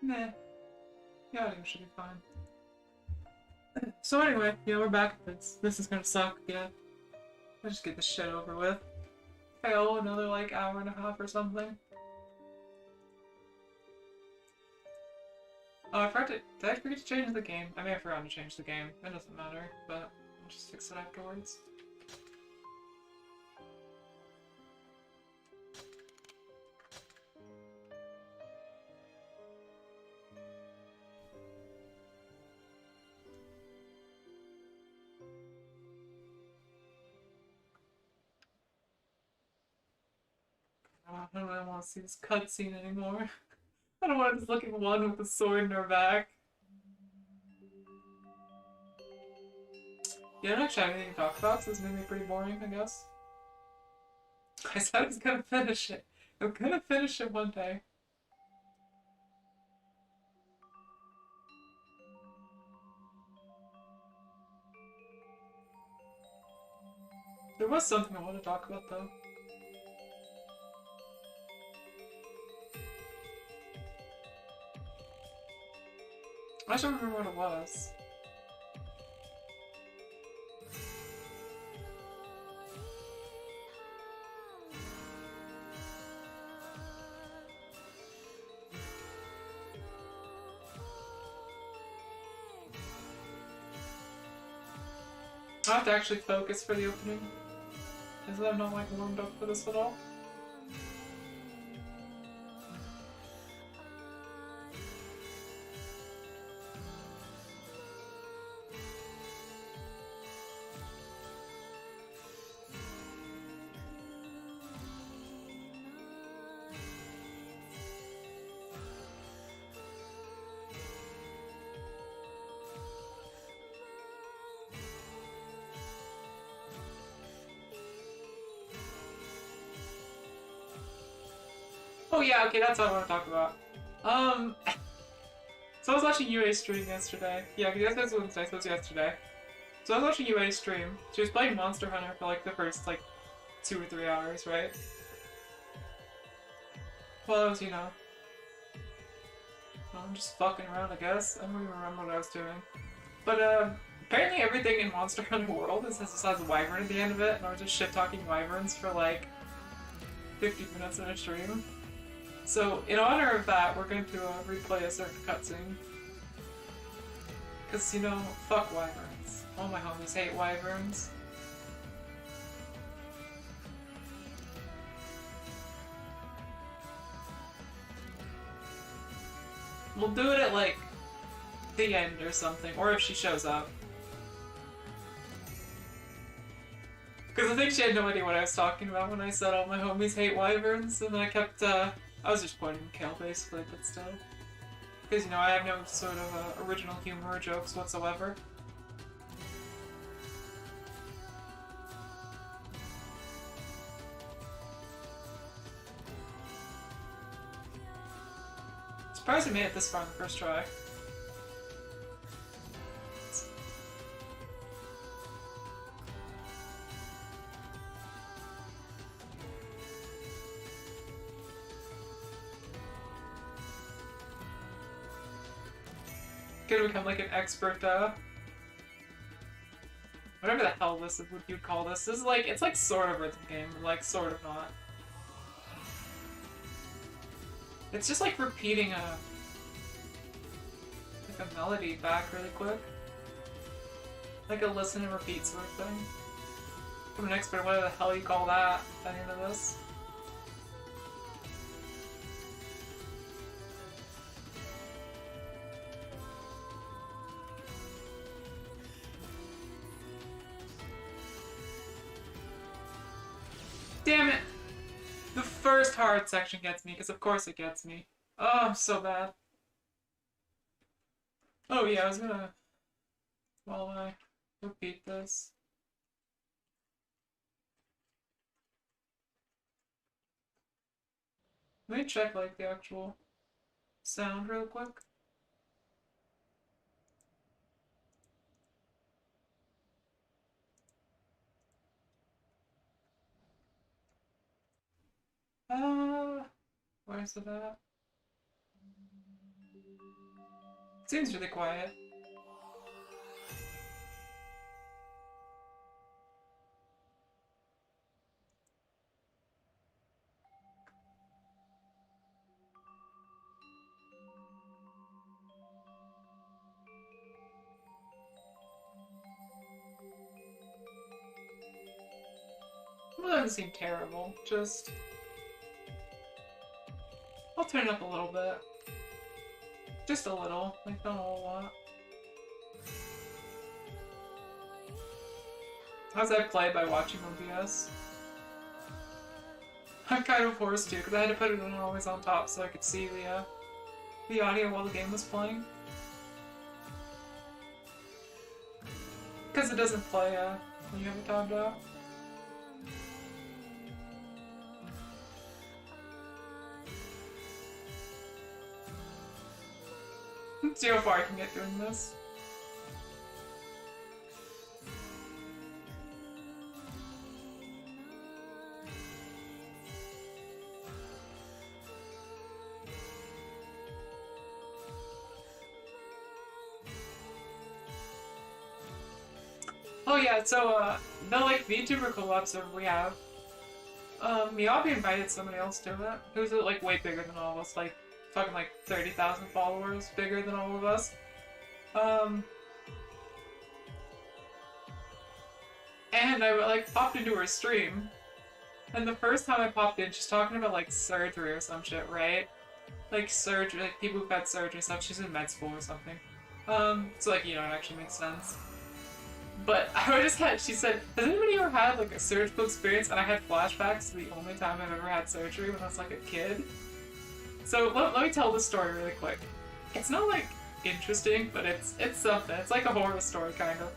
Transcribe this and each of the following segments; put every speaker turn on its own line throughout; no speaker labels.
Meh. The audio should be fine. So anyway, yeah, we're back. This is gonna suck, yeah. I'll just get this shit over with. Fail another like hour and a half or something. Oh, I forgot to. Did I forget to change the game? I may have forgotten to change the game. It doesn't matter, but I'll just fix it afterwards. I don't really want to see this cutscene anymore. I don't want to just look at one with a sword in her back. Yeah, I don't actually have anything to talk about, so this is gonna be pretty boring, I guess. I said I was gonna finish it. I'm gonna finish it one day. There was something I want to talk about, though. I just don't remember what it was. I have to actually focus for the opening. Is that I'm not like warmed up for this at all? Oh yeah, okay, that's what I want to talk about. Um, so I was watching UA stream yesterday. Yeah, because that's Wednesday, so it was yesterday. So I was watching UA stream. She was playing Monster Hunter for like the first like 2 or 3 hours, right? Well, I was, I'm just fucking around, I guess. I don't even remember what I was doing. But apparently everything in Monster Hunter World has a wyvern at the end of it, and I was just shit talking wyverns for like 50 minutes in a stream. So, in honor of that, we're going to replay a certain cutscene. Because, fuck wyverns. All my homies hate wyverns. We'll do it at, like, the end or something, or if she shows up. Because I think she had no idea what I was talking about when I said all my homies hate wyverns, and then I kept, I was just pointing Mikhail basically, but still. Because, I have no sort of original humor or jokes whatsoever. Surprised I made it this far on the first try. Gonna become like an expert, whatever the hell this is, what you'd call this. This is like, it's like sort of rhythm game, but like sort of not. It's just like repeating like a melody back really quick. Like a listen and repeat sort of thing. I'm an expert, whatever the hell you call that, at the end of this. Damn it! The first hard section gets me, because of course it gets me. Oh, I'm so bad. Oh yeah, I was gonna... While I repeat this. Let me check like the actual sound real quick. Where's it at? Seems really quiet. Well, that doesn't seem terrible. Just... I'll turn it up a little bit. Just a little. Like, not a whole lot. How's that play by watching OBS? I'm kind of forced to, because I had to put it on always on top so I could see the audio while the game was playing. Because it doesn't play when you have it timed out. Let's see how far I can get doing this. Oh yeah, so the like VTuber collabs that we have, Miyabi invited somebody else to it who's like way bigger than all of us, like talking like 30,000 followers, bigger than all of us. And I like popped into her stream, and the first time I popped in, she's talking about like surgery or some shit, right? Like surgery, like people who've had surgery and stuff. She's in med school or something. So like, you know, it actually makes sense. But I just had, she said, has anybody ever had like a surgical experience? And I had flashbacks to the only time I've ever had surgery when I was like a kid. So let me tell the story really quick. It's not like interesting, but it's something. It's like a horror story kind of.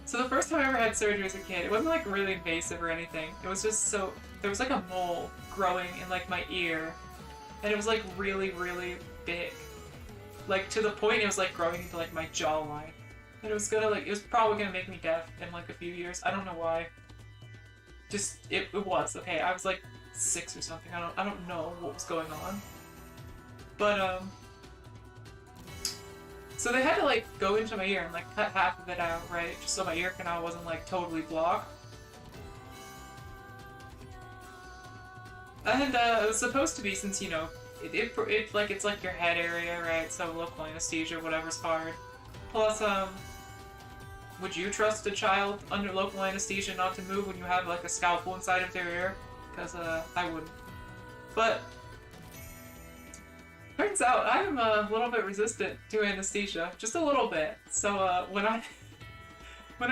So the first time I ever had surgery as a kid, it wasn't like really invasive or anything. It was just so, there was like a mole growing in like my ear, and it was like really, really big. Like to the point it was like growing into like my jawline. And it was gonna like, it was probably gonna make me deaf in like a few years. I don't know why. Just, it was, okay, I was like 6 or something. I don't know what was going on. But so they had to like go into my ear and like cut half of it out, right? Just so my ear canal wasn't like totally blocked. And it was supposed to be, since you know, it like it's like your head area, right? So local anesthesia, whatever's hard. Plus, would you trust a child under local anesthesia not to move when you have like a scalpel inside of their ear? Because I wouldn't. But turns out I'm a little bit resistant to anesthesia, just a little bit. So when I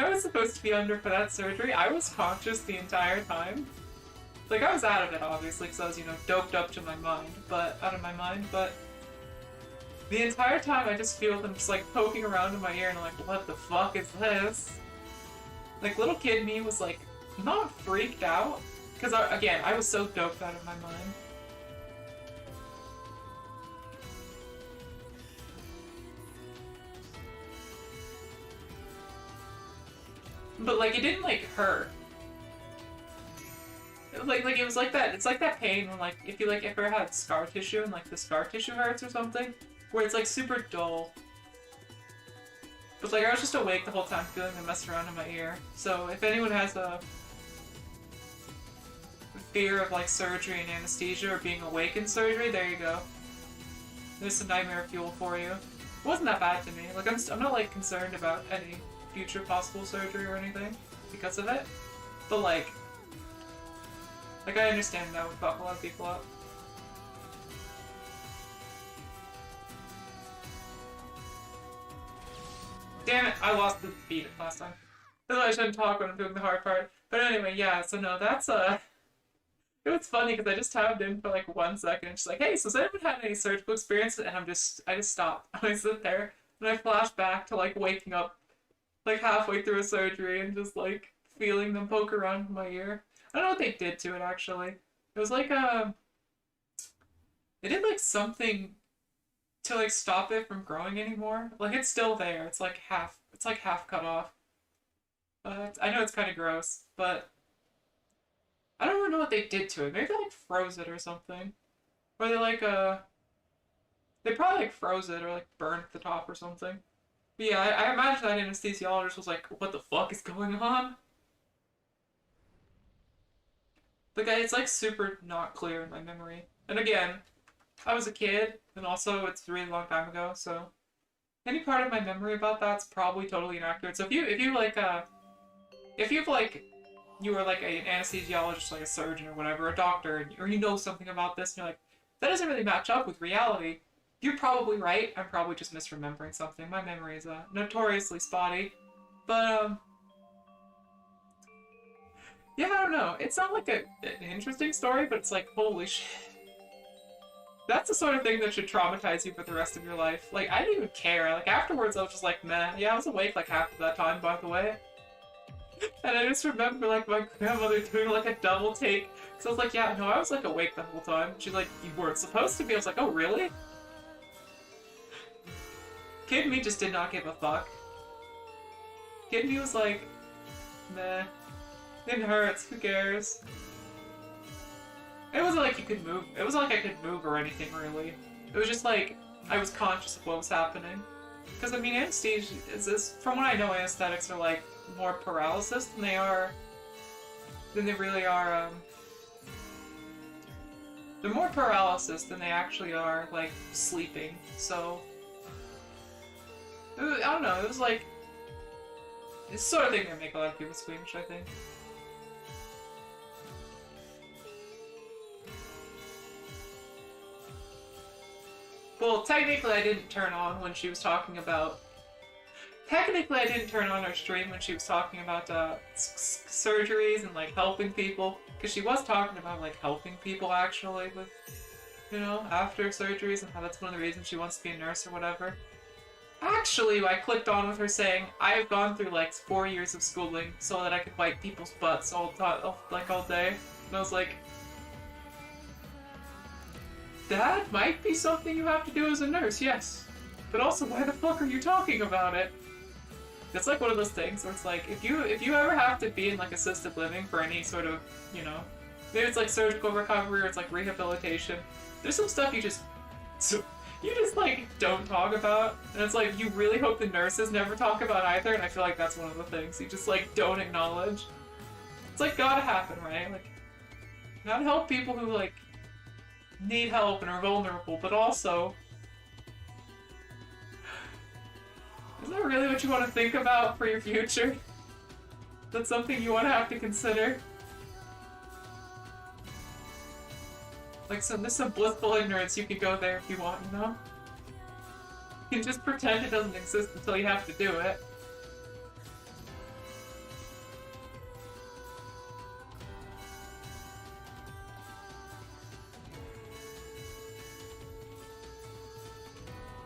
was supposed to be under for that surgery, I was conscious the entire time. Like I was out of it obviously, because I was, you know, doped up to my mind, but out of my mind. But the entire time I just feel them just like poking around in my ear, and I'm like, what the fuck is this? Like little kid me was like not freaked out, because again I was so doped out of my mind. But like it didn't like hurt. Like it was like that. It's like that pain when like if you like ever had scar tissue and like the scar tissue hurts or something, where it's like super dull. But like I was just awake the whole time feeling them mess around in my ear. So if anyone has a fear of like surgery and anesthesia or being awake in surgery, there you go. There's some nightmare fuel for you. It wasn't that bad to me. Like I'm not like concerned about any future possible surgery or anything because of it. But like I understand that would fuck a lot of people up. Damn it, I lost the beat last time. That's why I shouldn't talk when I'm doing the hard part. But anyway, yeah, so no, that's it was funny because I just tapped in for like 1 second. She's like, hey, so has anyone had any surgical experience? And I just stopped. I sit there and I flash back to like waking up like halfway through a surgery and just like feeling them poke around in my ear. I don't know what they did to it actually. It was like they did like something to like stop it from growing anymore. Like it's still there. It's like half cut off. I know it's kind of gross, but I don't really know what they did to it. Maybe they like froze it or something. Or they They probably like froze it or like burned the top or something. But yeah, I imagine that anesthesiologist was like, what the fuck is going on? The guy, it's like super not clear in my memory. And again, I was a kid, and also it's a really long time ago, so any part of my memory about that's probably totally inaccurate. So if you've like you were like an anesthesiologist, like a surgeon or whatever, a doctor, or you know something about this, and you're like, that doesn't really match up with reality. You're probably right. I'm probably just misremembering something. My memory is notoriously spotty. But yeah, I don't know. It's not like an interesting story, but it's like, holy shit. That's the sort of thing that should traumatize you for the rest of your life. Like, I didn't even care. Like, afterwards, I was just like, meh. Yeah, I was awake like half of that time, by the way. And I just remember, like, my grandmother doing, like, a double take. So I was like, yeah, no, I was, like, awake the whole time. She's like, you weren't supposed to be. I was like, oh, really? Kid me just did not give a fuck. Kid me was like, meh. It hurts. Who cares? It wasn't like you could move. It wasn't like I could move or anything, really. It was just like, I was conscious of what was happening. Because, I mean, anesthesia is, from what I know, anesthetics are, like, more paralysis than they really are, they're more paralysis than they actually are, like, sleeping. So, I don't know, it was like, it's the sort of thing that make a lot of people squeamish, I think. Well, technically I didn't turn on when she was talking about... Technically I didn't turn on her stream when she was talking about surgeries and, like, helping people. Because she was talking about, like, helping people, actually, with, you know, after surgeries and how that's one of the reasons she wants to be a nurse or whatever. Actually, I clicked on with her saying, I have gone through, like, 4 years of schooling so that I could wipe people's butts all day. And I was like... That might be something you have to do as a nurse, yes. But also, why the fuck are you talking about it? It's like one of those things where it's like, if you ever have to be in like assisted living for any sort of, you know, maybe it's like surgical recovery or it's like rehabilitation, there's some stuff you just like don't talk about. And it's like, you really hope the nurses never talk about either, and I feel like that's one of the things you just like don't acknowledge. It's like gotta happen, right? Like, gotta help people who like need help and are vulnerable, but also, is that really what you want to think about for your future? That's something you want to have to consider? Like, there's some blissful ignorance, you can go there if you want, you know? You can just pretend it doesn't exist until you have to do it.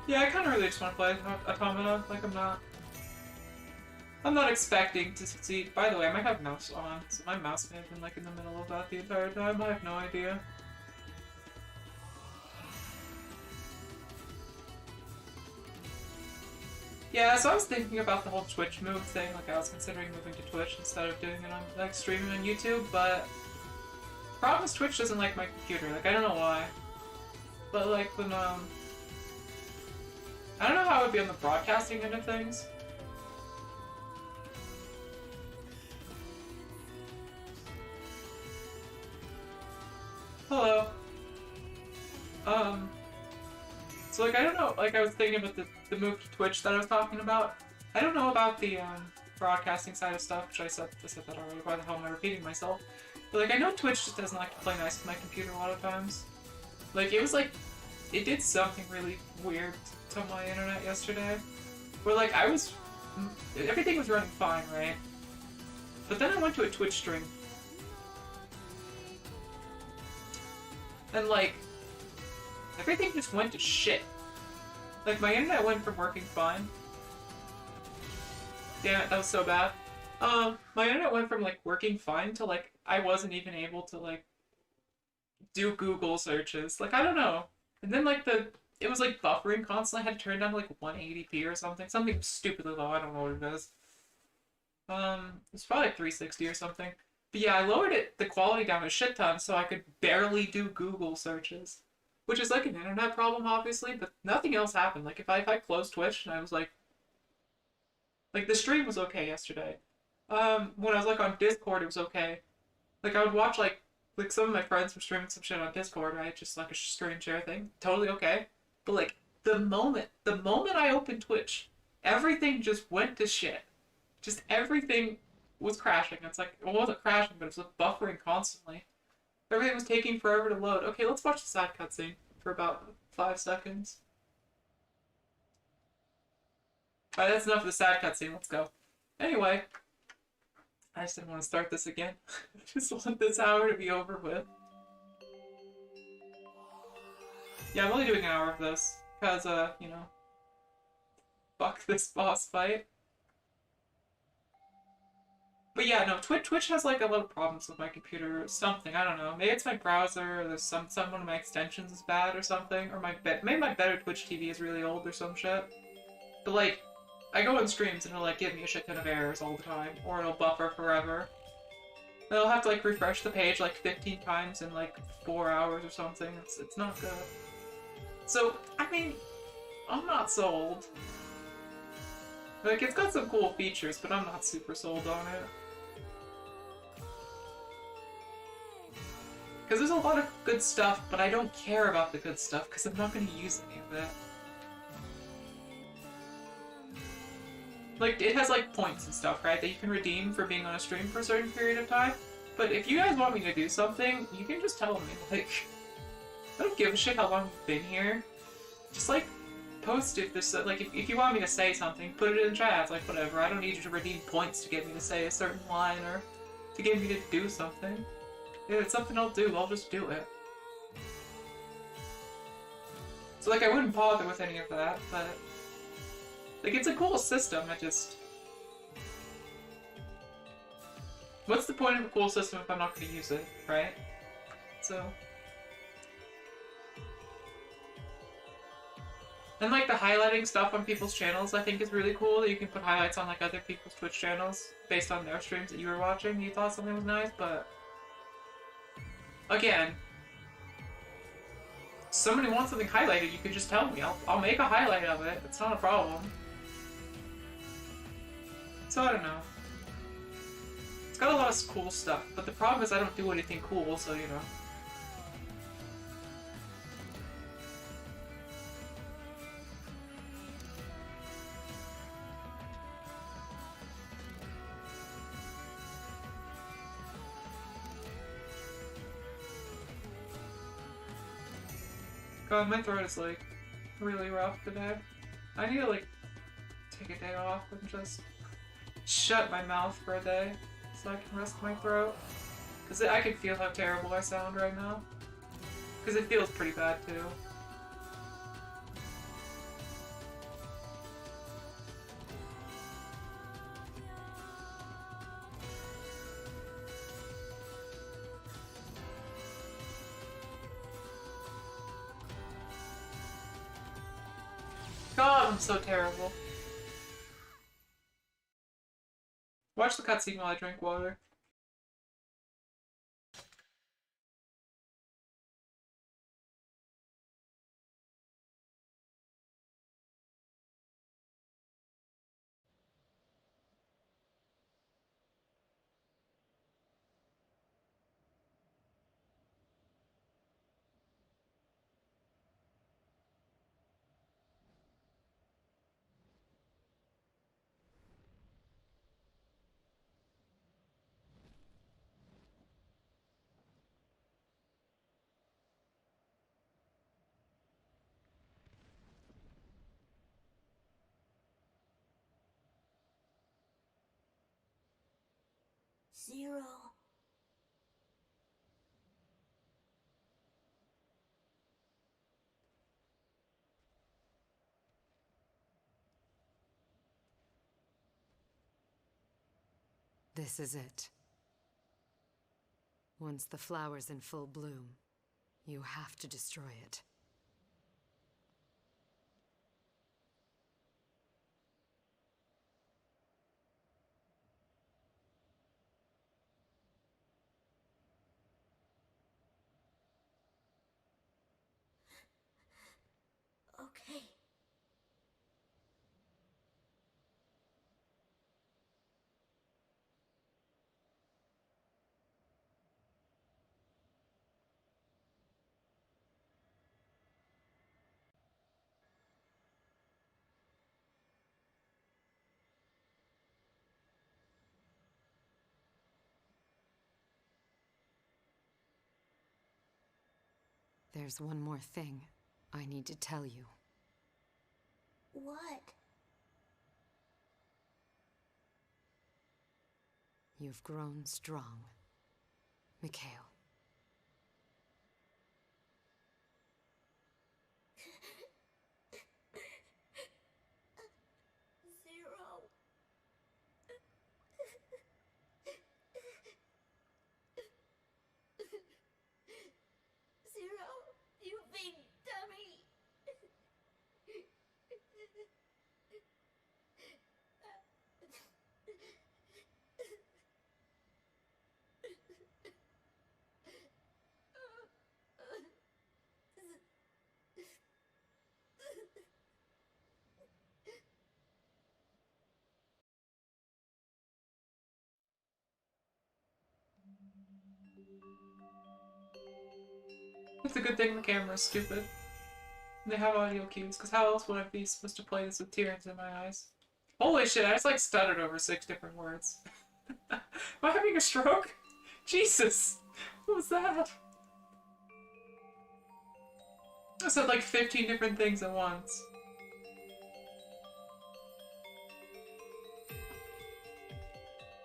Yeah, I kind of really just want to play Automata. Like, I'm not expecting to succeed. By the way, I might have mouse on, so my mouse may have been like in the middle of that the entire time. I have no idea. Yeah, so I was thinking about the whole Twitch move thing. Like, I was considering moving to Twitch instead of doing it on, like, streaming on YouTube, but the problem is Twitch doesn't like my computer. Like, I don't know why. But, like, when, I don't know how it would be on the broadcasting end of things. Hello. So, like, I don't know, like, I was thinking about the move to Twitch that I was talking about. I don't know about the, broadcasting side of stuff, which I said that already. Why the hell am I repeating myself? But, like, I know Twitch just doesn't like to play nice with my computer a lot of times. Like, it was, like, it did something really weird to my internet yesterday. Where, like, everything was running fine, right? But then I went to a Twitch stream. And, like, everything just went to shit. Like, my internet went from working fine. Damn it, that was so bad. My internet went from, like, working fine to, like, I wasn't even able to, like, do Google searches. Like, I don't know. And then, like, it was, like, buffering constantly. I had to turn it down to, like, 180p or something. Something stupidly low. I don't know what it is. It's probably, like, 360 or something. But yeah, I lowered the quality down a shit ton so I could barely do Google searches. which is like an internet problem, obviously, but nothing else happened. Like, if I closed Twitch and I was like the stream was okay yesterday. When I was like on Discord, it was okay. Like, I would watch like some of my friends were streaming some shit on Discord, right? Just like a screen share thing, totally okay. But like the moment I opened Twitch, everything just went to shit. Just everything was crashing. It's like it wasn't crashing, but it was buffering constantly. Everything was taking forever to load. Okay, let's watch the sad cutscene for about 5 seconds. Alright, that's enough of the sad cutscene. Let's go. Anyway, I just didn't want to start this again. I just want this hour to be over with. Yeah, I'm only doing an hour of this because, you know, fuck this boss fight. But yeah, no, Twitch has like a little problems with my computer or something. I don't know. Maybe it's my browser. Or there's some one of my extensions is bad or something. Or maybe my better Twitch TV is really old or some shit. But like, I go on streams and it'll like give me a shit ton of errors all the time, or it'll buffer forever. And I'll have to like refresh the page like 15 times in like 4 hours or something. It's not good. So I mean, I'm not sold. Like, it's got some cool features, but I'm not super sold on it. Because there's a lot of good stuff, but I don't care about the good stuff because I'm not going to use any of it. Like, it has like points and stuff, right, that you can redeem for being on a stream for a certain period of time. But if you guys want me to do something, you can just tell me. Like, I don't give a shit how long you've been here. Just like, post it. This like if you want me to say something, put it in chat. Like, whatever. I don't need you to redeem points to get me to say a certain line or to get me to do something. If it's something I'll do, I'll just do it. So like, I wouldn't bother with any of that, but like, it's a cool system. I just, what's the point of a cool system if I'm not going to use it, right? So. And like the highlighting stuff on people's channels, I think is really cool, that you can put highlights on like other people's Twitch channels based on their streams that you were watching. You thought something was nice, but again, somebody wants something highlighted, you can just tell me. I'll make a highlight of it. It's not a problem. So I don't know. It's got a lot of cool stuff, but the problem is I don't do anything cool, so you know. God, my throat is like really rough today. I need to like take a day off and just shut my mouth for a day so I can rest my throat. Because I can feel how terrible I sound right now. Because it feels pretty bad too. God, I'm so terrible. Watch the cutscene while I drink water.
Zero.
This is it. Once the flower's in full bloom, you have to destroy it. There's one more thing I need to tell you.
What?
You've grown strong, Mikhail.
Zero. Zero, you big dummy.
It's a good thing the camera's stupid. And they have audio cues, because how else would I be supposed to play this with tears in my eyes? Holy shit, I just like stuttered over 6 different words. Am I having a stroke? Jesus! What was that? I said like 15 different things at once.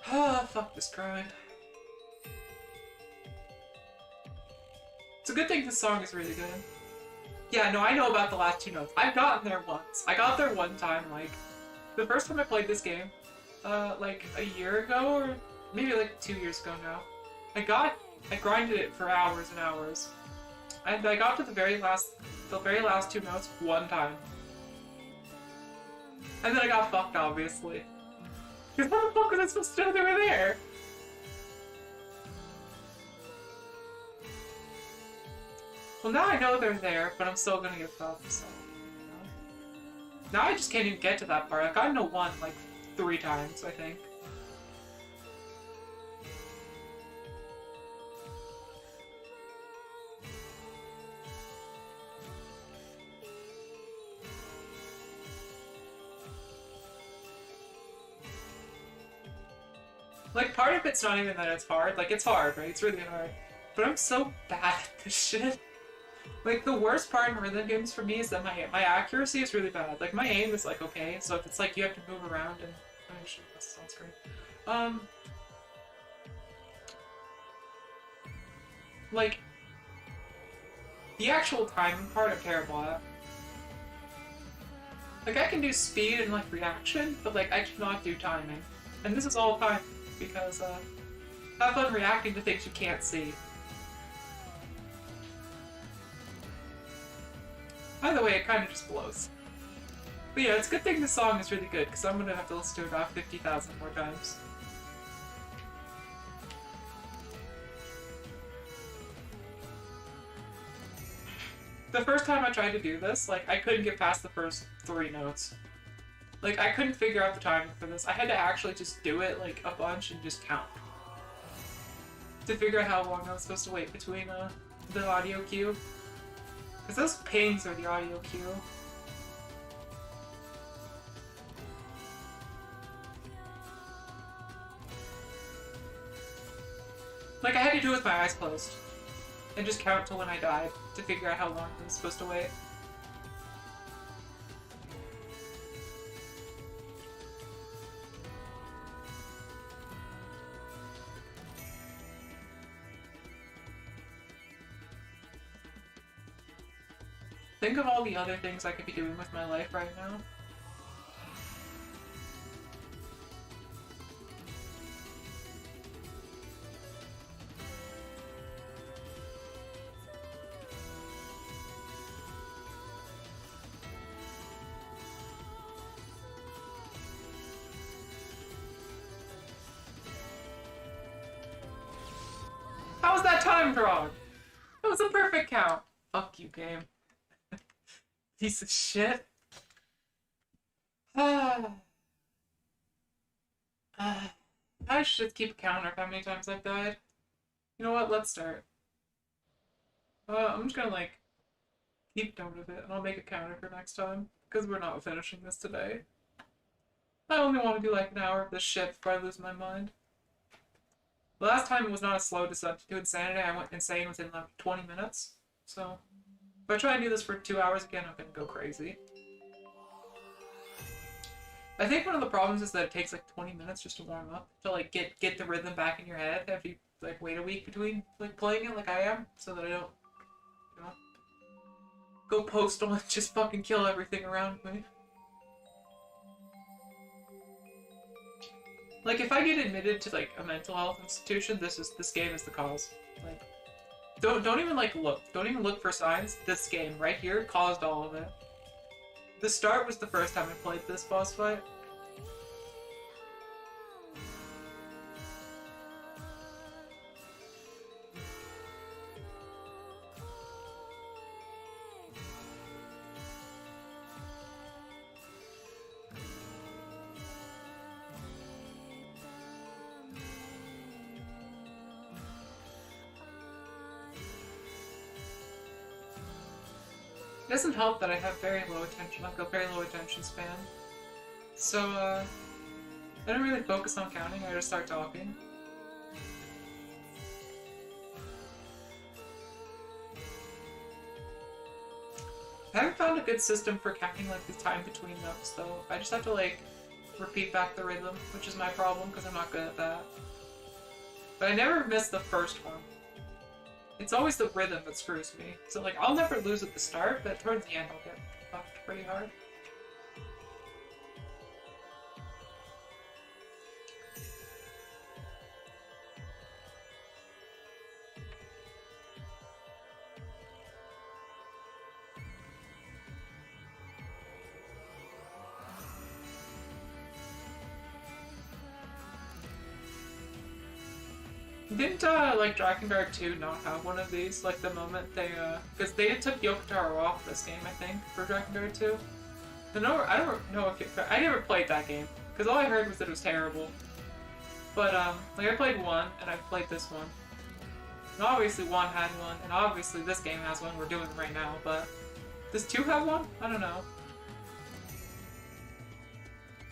Ah, fuck this grind. It's a good thing this song is really good. Yeah, no, I know about the last 2 notes. I've gotten there once. I got there one time, like, the first time I played this game, like a year ago, or maybe like 2 years ago now. I grinded it for hours and hours. And I got to the very last 2 notes one time. And then I got fucked, obviously. Because how the fuck was I supposed to know they were there? Well, now I know they're there, but I'm still gonna get fucked, so... you know. Now I just can't even get to that part. I've gotten to 1, like, 3 times, I think. Like, part of it's not even that it's hard. Like, it's hard, right? It's really hard. But I'm so bad at this shit. Like, the worst part in rhythm games for me is that my accuracy is really bad. Like, my aim is, like, okay, so if it's like you have to move around and... oh, shit, that sounds great. Like, the actual timing part I'm terrible at. Like, I can do speed and, like, reaction, but, like, I cannot do timing. And this is all time, because, have fun reacting to things you can't see. By the way, it kind of just blows. But yeah, it's a good thing this song is really good, because I'm gonna have to listen to it about 50,000 more times. The first time I tried to do this, like, I couldn't get past the first 3 notes. Like, I couldn't figure out the timing for this. I had to actually just do it, like, a bunch and just count. To figure out how long I was supposed to wait between, the audio cue. Because those pings are the audio cue. Like, I had to do it with my eyes closed. And just count till when I died to figure out how long I was supposed to wait. Think of all the other things I could be doing with my life right now. How was that timed wrong? That was a perfect count. Fuck you, game. Piece of shit. I should just keep a counter of how many times I've died. You know what? Let's start. I'm just gonna, like, keep note of it, and I'll make a counter for next time, because we're not finishing this today. I only want to do, like, an hour of this shit before I lose my mind. The last time it was not a slow descent to insanity. I went insane within, like, 20 minutes, so... If I try and do this for 2 hours again, I'm gonna go crazy. I think one of the problems is that it takes like 20 minutes just to warm up, to like get the rhythm back in your head if you like wait a week between like playing it like I am, so that I don't, you know, go postal and just fucking kill everything around me. Like if I get admitted to like a mental health institution, this game is the cause. Like don't even like look. Don't even look for signs. This game right here caused all of it. The start was the first time I played this boss fight. It doesn't help that I have very low attention, like a very low attention span. So, I don't really focus on counting, I just start talking. I haven't found a good system for counting like the time between notes though. I just have to like repeat back the rhythm, which is my problem because I'm not good at that. But I never miss the first one. It's always the rhythm that screws me. So like, I'll never lose at the start, but towards the end I'll get fucked pretty hard. Didn't, like, Drakengard 2 not have one of these? Like, the moment they, because they took Yokotaro off this game, I think, for Drakengard 2. I don't know if I never played that game, because all I heard was that it was terrible. But, like, I played 1, and I played this one. And obviously 1 had one, and obviously this game has one we're doing right now, but does 2 have one? I don't know.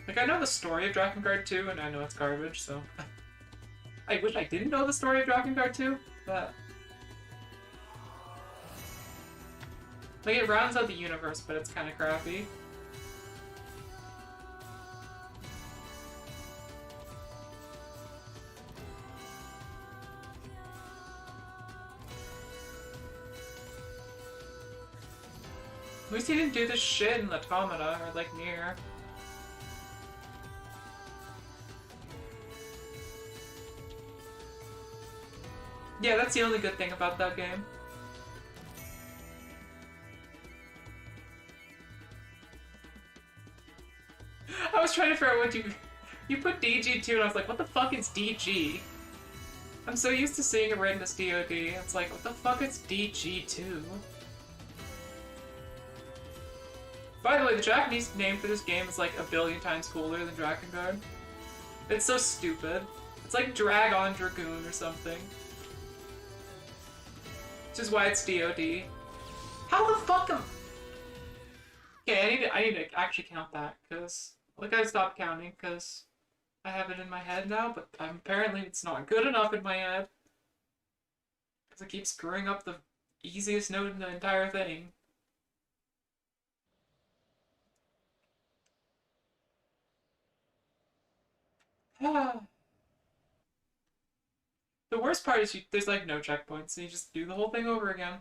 Like, I know the story of Drakengard 2, and I know it's garbage, so... I wish I didn't know the story of Drakengard 2, but... Like, it rounds out the universe, but it's kind of crappy. At least he didn't do this shit in Automata, or, like, Nier. Yeah, that's the only good thing about that game. I was trying to figure out what you put DG2 and I was like, what the fuck is DG? I'm so used to seeing it written as DOD. It's like, what the fuck is DG2? By the way, the Japanese name for this game is like a billion times cooler than Drakengard. It's so stupid. It's like Dragon Dragoon or something. Which is why it's DOD. How the fuck am... Okay, I need to actually count that, because... Like, I stopped counting, because I have it in my head now, but apparently it's not good enough in my head. Because I keep screwing up the easiest note in the entire thing. The worst part is there's like no checkpoints, so you just do the whole thing over again.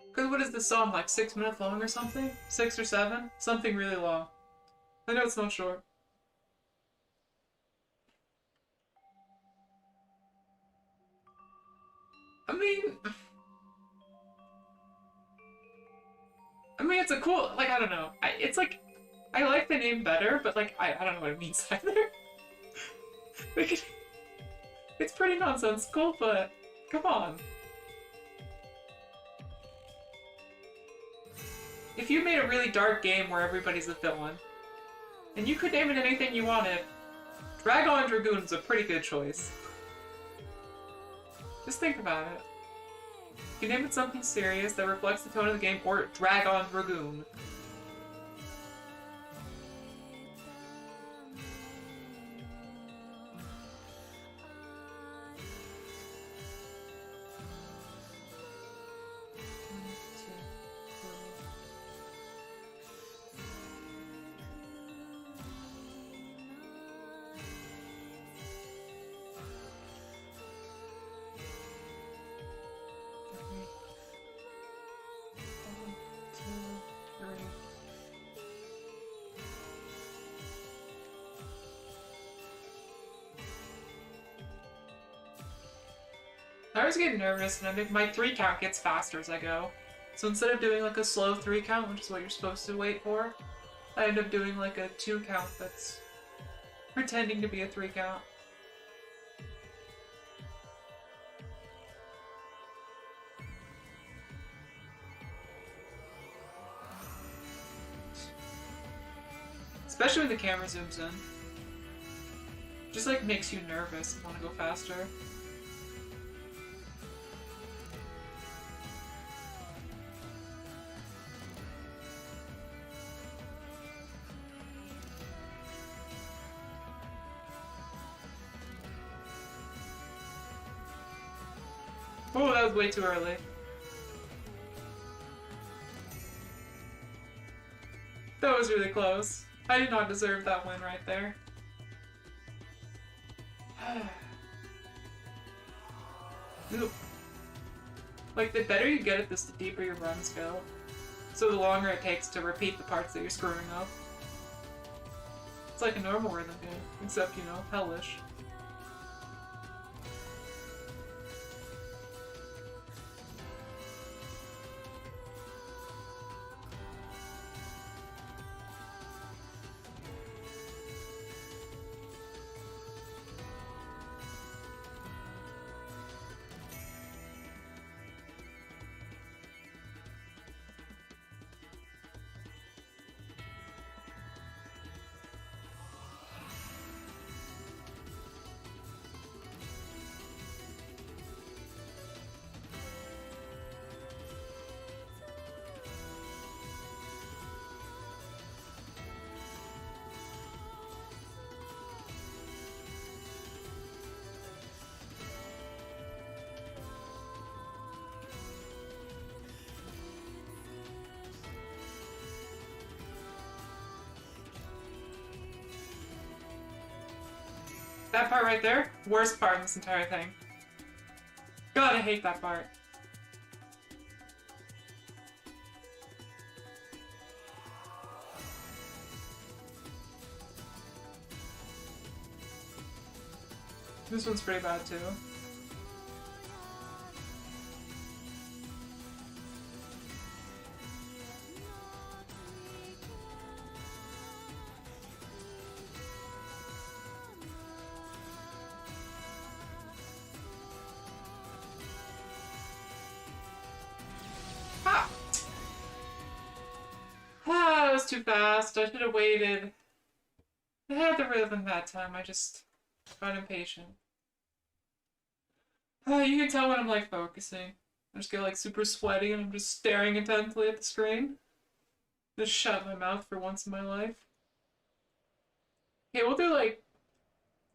Because what is this song, like 6 minutes long or something? 6 or 7? Something really long. I know it's not short. I mean, it's a cool, like, I don't know. It's like, I like the name better, but like, I don't know what it means either. Like, it's pretty nonsensical, but come on. If you made a really dark game where everybody's a villain, and you could name it anything you wanted, Dragon Dragoon's a pretty good choice. Just think about it. You can name it something serious that reflects the tone of the game, or Dragon Dragoon. I always get nervous and my 3 count gets faster as I go. So instead of doing like a slow 3 count, which is what you're supposed to wait for, I end up doing like a 2 count that's pretending to be a 3 count. Especially when the camera zooms in. Just like makes you nervous and want to go faster. Oh, that was way too early. That was really close. I did not deserve that win right there. Like, the better you get at this, the deeper your runs go. So the longer it takes to repeat the parts that you're screwing up. It's like a normal rhythm game, except, you know, hellish. That part right there, worst part in this entire thing. God, I hate that part. This one's pretty bad too. That was too fast. I should have waited. I had the rhythm that time. I just got impatient. You can tell when I'm like focusing. I just get like super sweaty and I'm just staring intently at the screen. Just shut my mouth for once in my life. Okay, we'll do like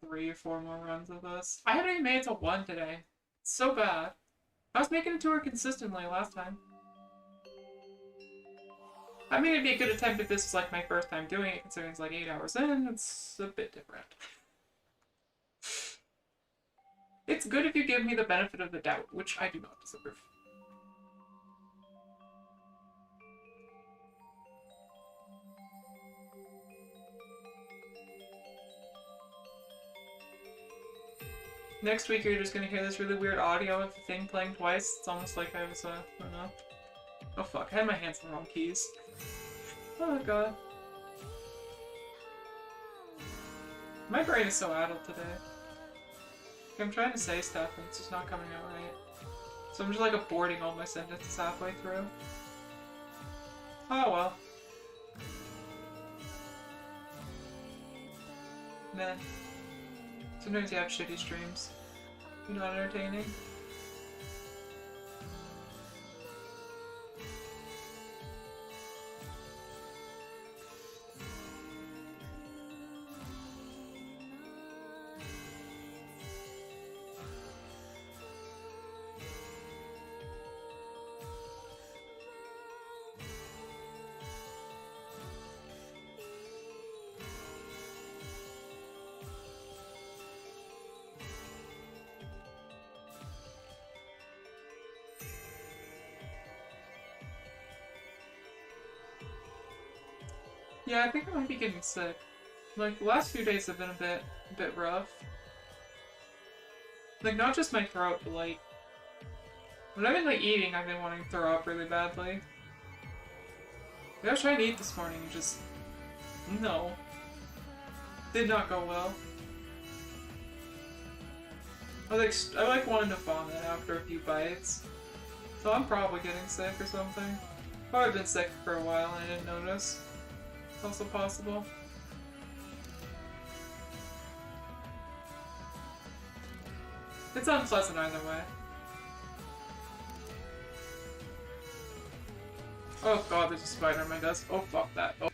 3 or 4 more runs of this. I haven't even made it to 1 today. It's so bad. I was making it to her consistently last time. I mean, it'd be a good attempt if this was like my first time doing it, considering it's like 8 hours in. It's a bit different. It's good if you give me the benefit of the doubt, which I do not deserve. Next week you're just gonna hear this really weird audio of the thing playing twice. It's almost like I was, I don't know. Oh fuck, I had my hands in the wrong keys. Oh god. My brain is so addled today. I'm trying to say stuff and it's just not coming out right. So I'm just like aborting all my sentences halfway through. Oh well. Meh. Sometimes you have shitty streams. You're not entertaining. Yeah, I think I might be getting sick. Like, the last few days have been a bit rough. Like, not just my throat, but like, When I've been like eating, I've been wanting to throw up really badly. I was trying to eat this morning and just no. Did not go well. I like wanted to vomit after a few bites. So I'm probably getting sick or something. Or I've been sick for a while and I didn't notice. It's also possible. It's unpleasant either way. Oh god, there's a spider on my desk. Oh fuck that. Oh.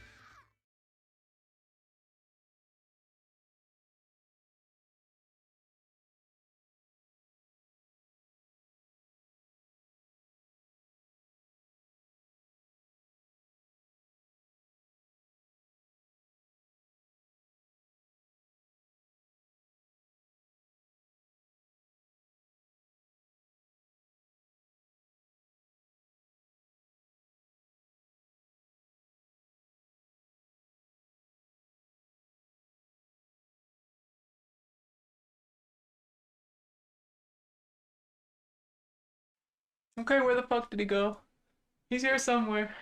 Okay, where the fuck did he go? He's here somewhere.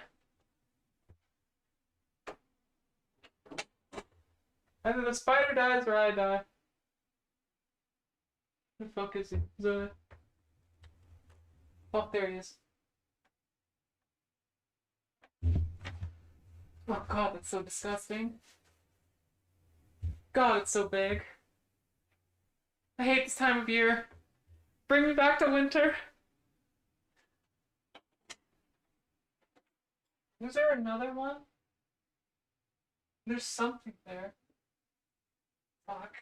Either the spider dies or I die. Where the fuck is he? Zoe. Fuck, there he is. Oh god, that's so disgusting. God, it's so big. I hate this time of year. Bring me back to winter. Was there another one? There's something there. Fuck.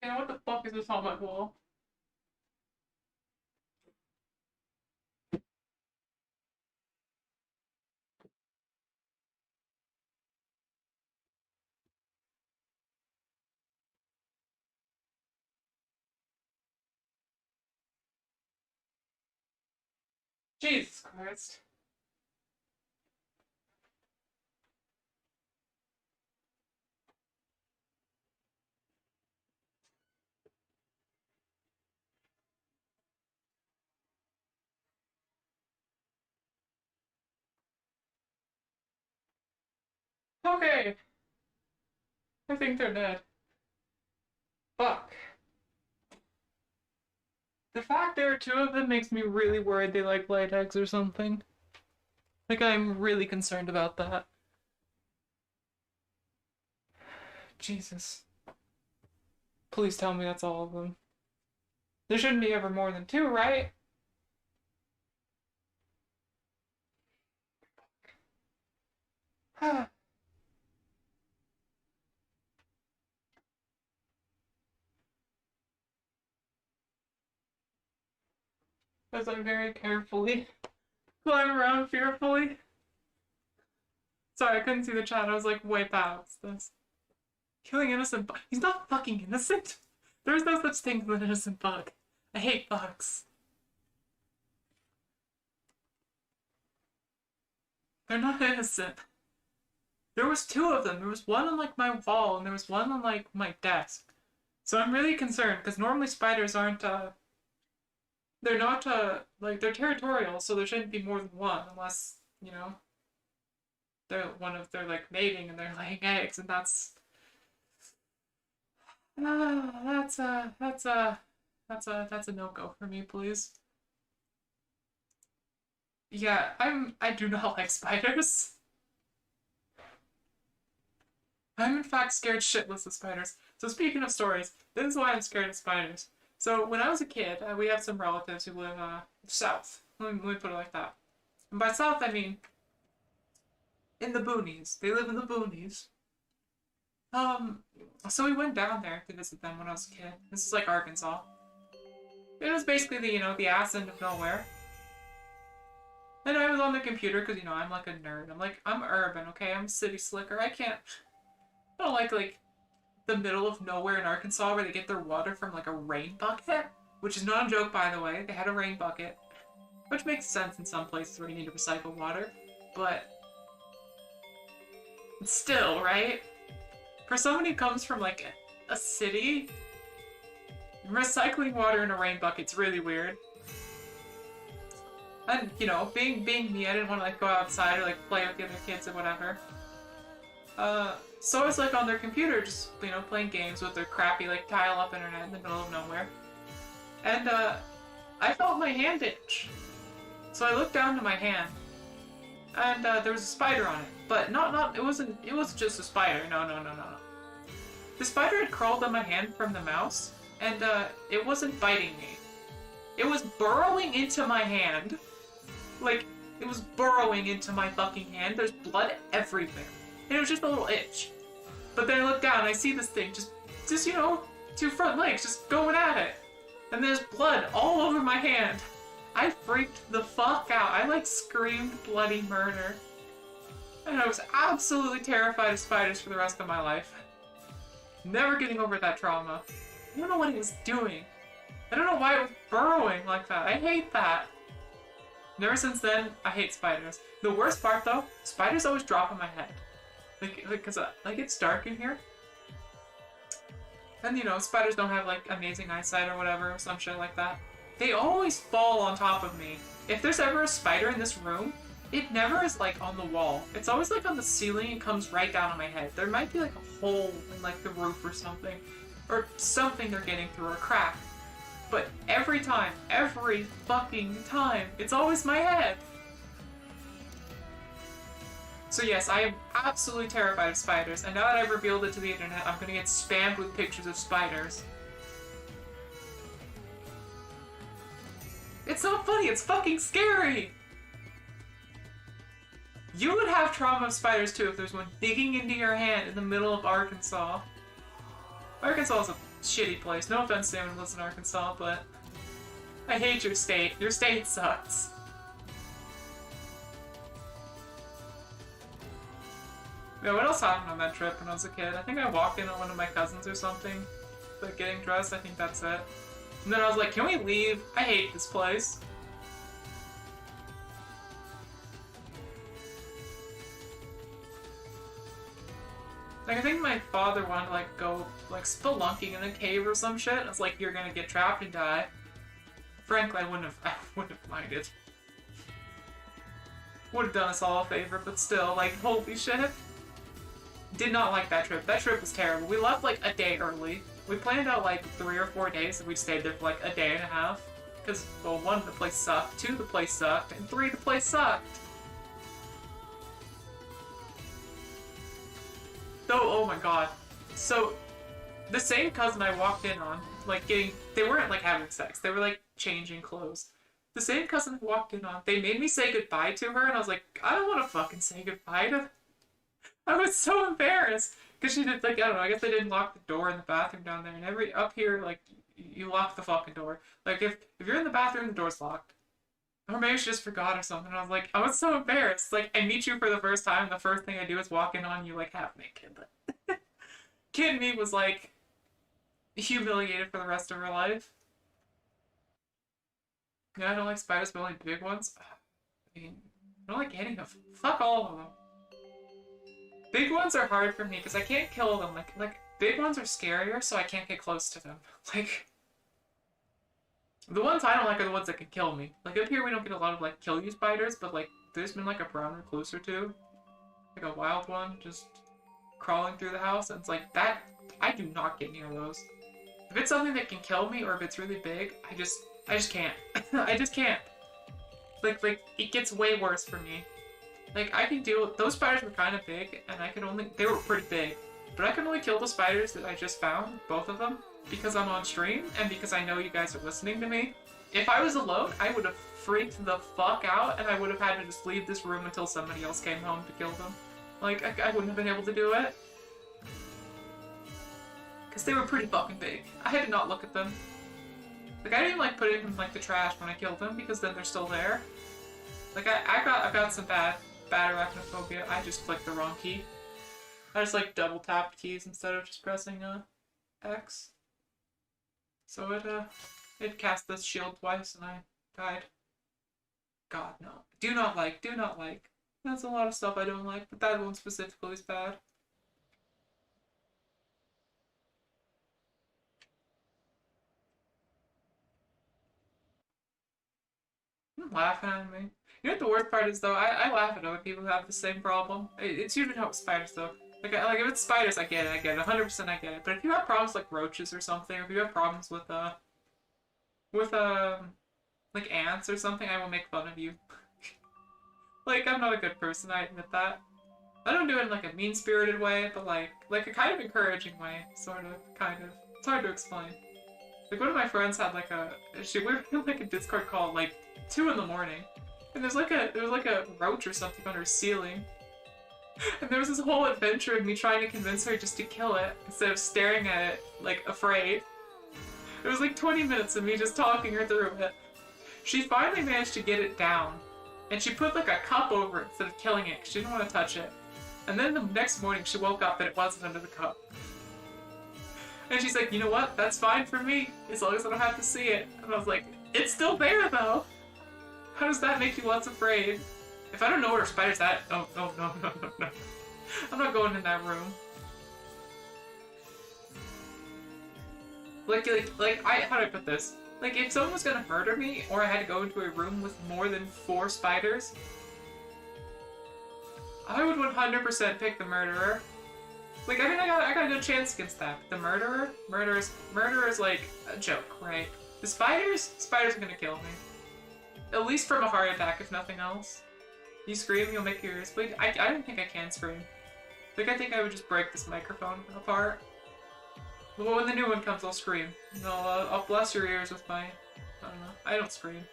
You know what the fuck is this on my wall? Jesus Christ. Okay. I think they're dead. Fuck. The fact there are two of them makes me really worried they like light eggs or something. Like, I'm really concerned about that. Jesus. Please tell me that's all of them. There shouldn't be ever more than two, right? As I very carefully climb around fearfully. Sorry, I couldn't see the chat. I was like way past this. Killing innocent bug. He's not fucking innocent. There's no such thing as an innocent bug. I hate bugs. They're not innocent. There was two of them. There was one on like my wall and there was one on like my desk. So I'm really concerned because normally spiders aren't they're not like they're territorial, so there shouldn't be more than one unless, you know, they're like mating and they're laying eggs, and that's that's a no-go for me, please. Yeah, I do not like spiders. I'm in fact scared shitless of spiders. So speaking of stories, this is why I'm scared of spiders. So when I was a kid, we have some relatives who live south. Let me put it like that. And by south, I mean in the boonies. They live in the boonies. So we went down there to visit them when I was a kid. This is like Arkansas. It was basically the, you know, the ass end of nowhere. And I was on the computer because, you know, I'm like a nerd. I'm urban, okay? I'm a city slicker. I don't like the middle of nowhere in Arkansas where they get their water from like a rain bucket, which is not a joke, by the way. They had a rain bucket, which makes sense in some places where you need to recycle water, but still, right? For someone who comes from like a city, recycling water in a rain bucket's really weird. And, you know, being me, I didn't want to like go outside or like play with the other kids or whatever. So I was like on their computer, just, you know, playing games with their crappy like dial-up internet in the middle of nowhere. And I felt my hand itch. So I looked down to my hand, and there was a spider on it. But it wasn't just a spider. No. The spider had crawled on my hand from the mouse, and it wasn't biting me. It was burrowing into my hand. Like, it was burrowing into my fucking hand. There's blood everywhere. And it was just a little itch. But then I look down and I see this thing just, you know, two front legs just going at it. And there's blood all over my hand. I freaked the fuck out. I like screamed bloody murder. And I was absolutely terrified of spiders for the rest of my life. Never getting over that trauma. I don't know what it was doing. I don't know why it was burrowing like that. I hate that. And ever since then, I hate spiders. The worst part though, spiders always drop on my head. Cause like it's dark in here. And you know, spiders don't have like amazing eyesight or whatever, or some shit like that. They always fall on top of me. If there's ever a spider in this room, it never is like on the wall. It's always like on the ceiling and comes right down on my head. There might be like a hole in like the roof or something. Or something they're getting through, or a crack. But every fucking time, it's always my head. So yes, I am absolutely terrified of spiders, and now that I've revealed it to the internet, I'm gonna get spammed with pictures of spiders. It's so funny, it's fucking scary! You would have trauma of spiders too if there's one digging into your hand in the middle of Arkansas. Arkansas is a shitty place. No offense to anyone who lives in Arkansas, but I hate your state. Your state sucks. Yeah, what else happened on that trip when I was a kid? I think I walked in on one of my cousins or something, like getting dressed. I think that's it. And then I was like, can we leave? I hate this place. Like, I think my father wanted to, like, go, like, spelunking in a cave or some shit. I was like, you're gonna get trapped and die. Frankly, I wouldn't have minded. Would have done us all a favor, but still, like, holy shit. Did not like that trip. That trip was terrible. We left, like, a day early. We planned out, like, 3 or 4 days, and we stayed there for, like, a day and a half. Because, well, 1, the place sucked, 2, the place sucked, and 3, the place sucked. Oh my god. So, the same cousin I walked in on, like they weren't like having sex, they were like changing clothes. The same cousin I walked in on, they made me say goodbye to her, and I was like, I don't want to fucking say goodbye to her. I was so embarrassed. Because she did, like, I don't know, I guess they didn't lock the door in the bathroom down there, and up here, like, you lock the fucking door. Like, if you're in the bathroom, the door's locked. Or maybe she just forgot or something. I was so embarrassed. Like, I meet you for the first time, and the first thing I do is walk in on you, like, half naked. But kid me was, like, humiliated for the rest of her life. Yeah, I don't like spiders, but only big ones. I mean, I don't like any of them. Fuck all of them. Big ones are hard for me, because I can't kill them. Like, big ones are scarier, so I can't get close to them. Like... The ones I don't like are the ones that can kill me. Like, up here we don't get a lot of, like, kill you spiders, but, like, there's been, like, a brown recluse or two. Like, a wild one just crawling through the house, and it's like, that, I do not get near those. If it's something that can kill me, or if it's really big, I just can't. I just can't. Like, it gets way worse for me. Like, I can deal with, those spiders were kind of big, and they were pretty big. But I can only kill the spiders that I just found, both of them, because I'm on stream, and because I know you guys are listening to me. If I was alone, I would have freaked the fuck out, and I would have had to just leave this room until somebody else came home to kill them. Like, I wouldn't have been able to do it. Because they were pretty fucking big. I had to not look at them. Like, I didn't like putting them in, like, the trash when I killed them, because then they're still there. Like I've got some bad arachnophobia. I just clicked the wrong key. I just like double tapped keys instead of just pressing X. So it cast this shield twice and I died. God no. Do not like. That's a lot of stuff I don't like, but that one specifically is bad. You're laughing at me. You know what the worst part is though? I laugh at other people who have the same problem. It's usually not with spiders though. Like if it's spiders, I get it, 100% I get it. But if you have problems like roaches or something, or if you have problems with like ants or something, I will make fun of you. Like I'm not a good person, I admit that. I don't do it in like a mean-spirited way, but like a kind of encouraging way, sort of, kind of. It's hard to explain. Like one of my friends had like we were in like a Discord call at like 2 in the morning, and there was like a roach or something on her ceiling, and there was this whole adventure of me trying to convince her just to kill it instead of staring at it like afraid. It was like 20 minutes of me just talking her through it. She finally managed to get it down, and she put like a cup over it instead of killing it because she didn't want to touch it. And then the next morning she woke up and it wasn't under the cup. And she's like, you know what? That's fine for me, as long as I don't have to see it. And I was like, it's still there though. How does that make you less afraid? If I don't know where a spider's at, oh no. I'm not going in that room. How do I put this? Like, if someone was gonna murder me, or I had to go into a room with more than 4 spiders, I would 100% pick the murderer. Like, I mean, I got a good chance against that. But the murderer is like a joke, right? The spiders are gonna kill me. At least from a heart attack, if nothing else. You scream, you'll make your ears bleed. I don't think I can scream. Like, I think I would just break this microphone apart. But when the new one comes, I'll scream. No, I'll bless your ears with my... I don't know. I don't scream.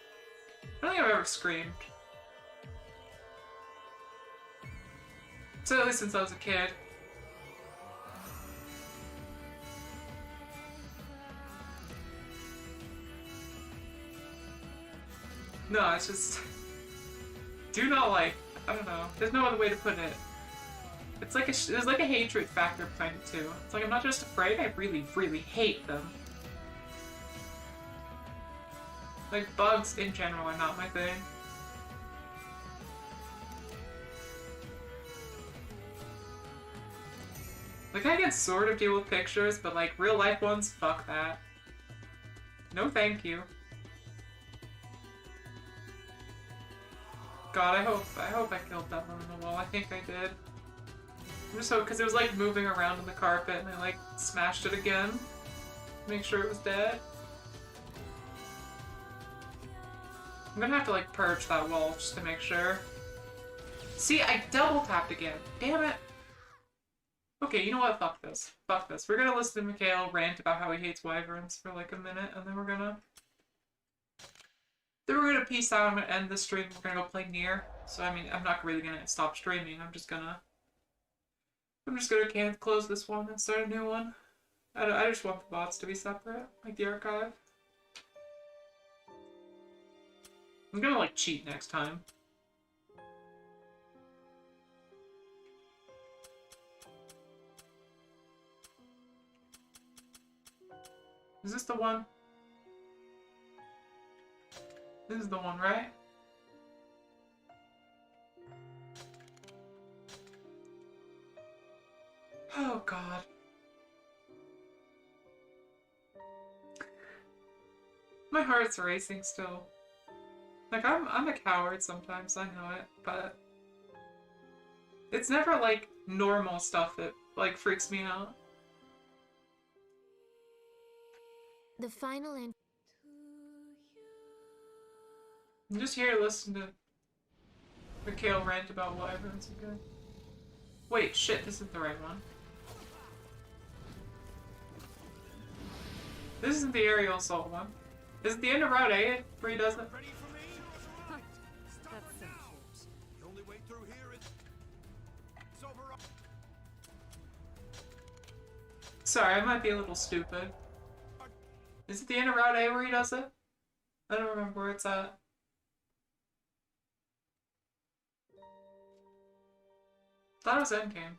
I don't think I've ever screamed. So at least since I was a kid. No, it's just... do not like... I don't know. There's no other way to put it. It's like there's like a hatred factor behind it too. It's like I'm not just afraid, I really, really hate them. Like bugs in general are not my thing. Like I can sort of deal with pictures, but like real life ones, fuck that. No thank you. God, I hope I killed that one on the wall. I think I did. So, because it was like moving around on the carpet and I like smashed it again. Make sure it was dead. I'm gonna have to like purge that wall just to make sure. See, I double tapped again. Damn it. Okay, you know what? Fuck this. Fuck this. We're gonna listen to Mikhail rant about how he hates wyverns for like a minute and then we're gonna peace out. I'm gonna end the stream. We're gonna go play Nier. So I mean, I'm not really gonna stop streaming. I'm just gonna close this one and start a new one. I just want the bots to be separate, like the archive. I'm gonna like cheat next time. Is this the one? This is the one, right? Oh god. My heart's racing still. Like I'm a coward sometimes, I know it, but it's never like normal stuff that like freaks me out.
The final end.
I'm just here to listen to Mikhail rant about wyverns again. Wait, shit, this isn't the right one. This isn't the aerial assault one. Is it the end of Route 8 where he does it?
Ready for me?
That's so cute.
The only way through here is over.
Sorry, I might be a little stupid. Is it the end of Route 8 where he does it? I don't remember where it's at. Thought it was endgame.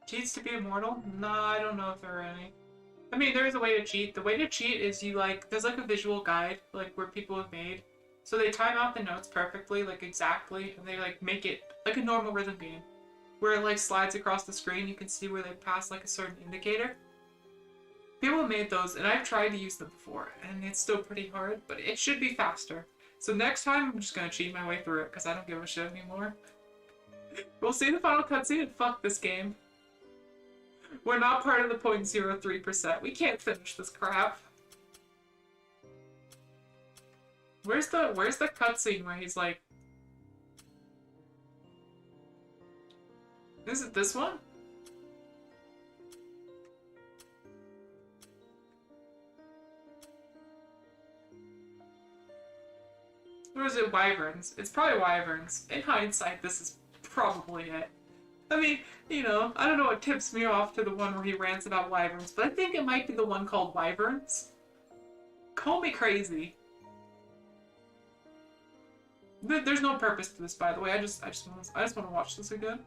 Cheats to be immortal? Nah, I don't know if there are any. I mean, there is a way to cheat. The way to cheat is you like, there's like a visual guide, like where people have made. So they time out the notes perfectly, like exactly, and they like make it like a normal rhythm game. Where it like slides across the screen, you can see where they pass like a certain indicator. People have made those, and I've tried to use them before, and it's still pretty hard, but it should be faster. So next time, I'm just gonna cheat my way through it, because I don't give a shit anymore. We'll see the final cutscene and fuck this game. We're not part of the 0.03%. We can't finish this crap. Where's the cutscene where he's like... Is it this one? Or is it Wyverns? It's probably Wyverns. In hindsight, this is probably it. I mean, you know, I don't know what tips me off to the one where he rants about Wyverns, but I think it might be the one called Wyverns. Call me crazy. There's no purpose to this, by the way. I just want to watch this again.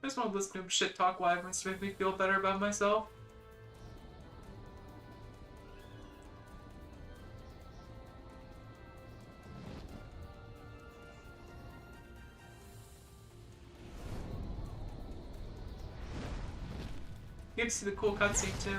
I just want to listen to him shit talk Wyverns to make me feel better about myself. You get to see the cool cutscene too.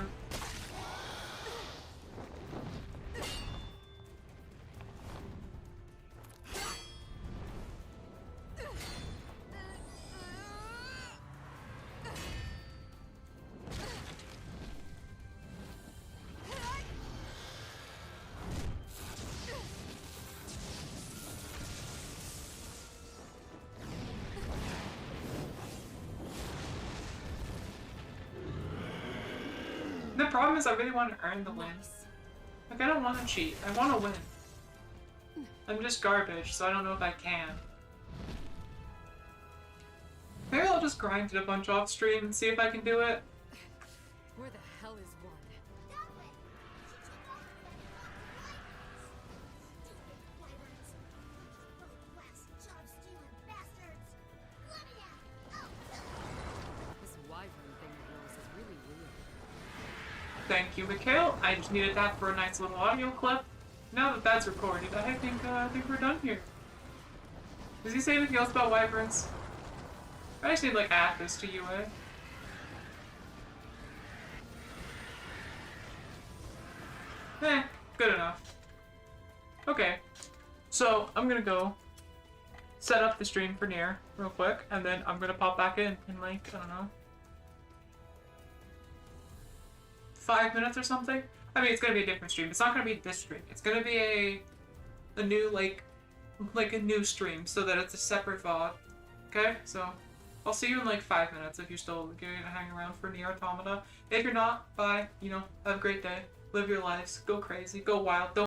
The problem is I really want to earn the win. Like, I don't want to cheat. I want to win. I'm just garbage, so I don't know if I can. Maybe I'll just grind it a bunch off stream and see if I can do it.
Where the hell is one? This wyvern thing of yours is really weird.
Thank you, Mikhail. I just needed that for a nice little audio clip. Now that that's recorded, I think we're done here. Does he say anything else about wyverns? I just need like add this to UA. Good enough. Okay, so I'm gonna go set up the stream for Nier real quick, and then I'm gonna pop back in like, I don't know, 5 minutes or something. I mean, it's gonna be a different stream. It's not gonna be this stream. It's gonna be a new like a new stream, so that it's a separate VOD. Okay, so I'll see you in like 5 minutes if you're still gonna hang around for Nier Automata. If you're not, bye. You know, have a great day. Live your lives. Go crazy. Go wild. Don't